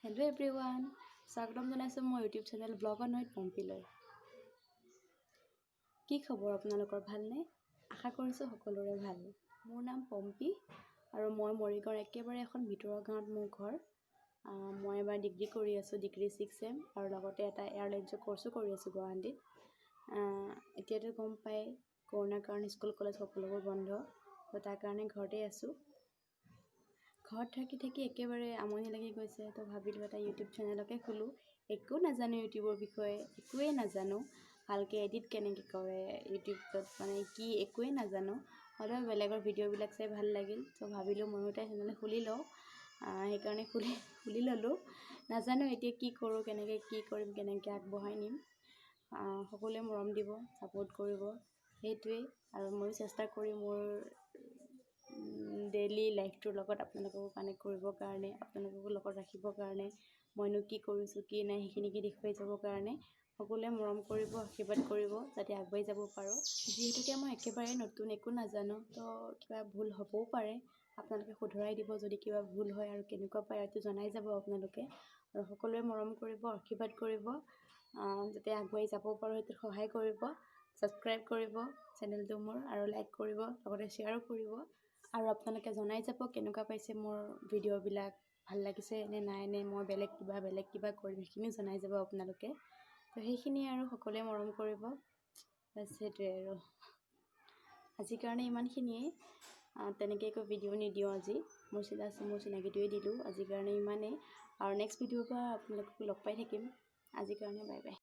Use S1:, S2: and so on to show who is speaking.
S1: Hello' everyone, স্বাগতম জনাইছোঁ মোৰ YouTube channel vlog on with পম্পীলৈ। কি খবৰ আপোনালোকৰ, ভালনে? আশা কৰিছোঁ সকলোৰে ভাল। মোৰ নাম পম্পী আৰু মই মৰিগাঁৱৰ একেবাৰে এখন ভিতৰৰ গাঁৱত মোৰ ঘৰ। মই এবাৰ ডিগ্ৰী কৰি আছোঁ, ডিগ্ৰী 6th চেম, আৰু লগতে এটা এয়াৰলাইনছৰ কৰ্চো কৰি আছোঁ গুৱাহাটীত। এতিয়াতো গম পায় কৰোণাৰ কাৰণে স্কুল কলেজ সকলোবোৰ বন্ধ, তো তাৰ কাৰণে ঘৰতে আছোঁ। ঘৰত থাকি থাকি একেবাৰে আমনি লাগি গৈছে, তো ভাবিলোঁ এটা ইউটিউব চেনেলকে খোলোঁ। একো নাজানো ইউটিউবৰ বিষয়ে, একোৱেই নাজানো ভালকৈ এডিট কেনেকৈ কৰে ইউটিউবত, মানে কি একোৱেই নাজানো। হ'লেও বেলেগৰ ভিডিঅ'বিলাক চাই ভাল লাগিল, তো ভাবিলোঁ ময়ো এটা চেনেল খুলি লওঁ। সেইকাৰণে খুলি ল'লোঁ। নাজানো এতিয়া কি কৰোঁ, কেনেকৈ কি কৰিম, কেনেকৈ আগবঢ়াই নিম। সকলোৱে মৰম দিব, ছাপোৰ্ট কৰিব, সেইটোৱেই। আৰু ময়ো চেষ্টা কৰিম মোৰ ডেইলি লাইফটোৰ লগত আপোনালোককো কানেক্ট কৰিবৰ কাৰণে, আপোনালোককো লগত ৰাখিবৰ কাৰণে, মইনো কি কৰিছোঁ কি নাই সেইখিনিকে দেখুৱাই যাবৰ কাৰণে। সকলোৱে মৰম কৰিব, আশীৰ্বাদ কৰিব, যাতে আগুৱাই যাব পাৰোঁ। যিহেতুকে মই একেবাৰে নতুন, একো নাজানো, তো কিবা ভুল হ'বও পাৰে। আপোনালোকে শুধৰাই দিব যদি কিবা ভুল হয়, আৰু কেনেকুৱা পায় এইটো জনাই যাব আপোনালোকে। আৰু সকলোৱে মৰম কৰিব, আশীৰ্বাদ কৰিব, যাতে আগুৱাই যাব পাৰোঁ সেইটো সহায় কৰিব। ছাবস্ক্ৰাইব কৰিব চেনেলটো মোৰ, আৰু লাইক কৰিব, লগতে শ্বেয়াৰো কৰিব। আৰু আপোনালোকে জনাই যাব কেনেকুৱা পাইছে মোৰ ভিডিঅ'বিলাক, ভাল লাগিছে নে নাই, নে মই বেলেগ কিবা কৰিম, সেইখিনিও জনাই যাব আপোনালোকে। তো সেইখিনিয়ে, আৰু সকলোৱে মৰম কৰিব, বাছ সেইটোৱে। আৰু আজিৰ কাৰণে ইমানখিনিয়েই। তেনেকৈ একো ভিডিঅ' নিদিওঁ আজি, মোৰ চিনাকিটোৱে দিলোঁ। আজিৰ কাৰণে ইমানেই, আৰু নেক্সট ভিডিঅ'ৰ পৰা আপোনালোকক লগ পাই থাকিম। আজিৰ কাৰণে বাই বাই।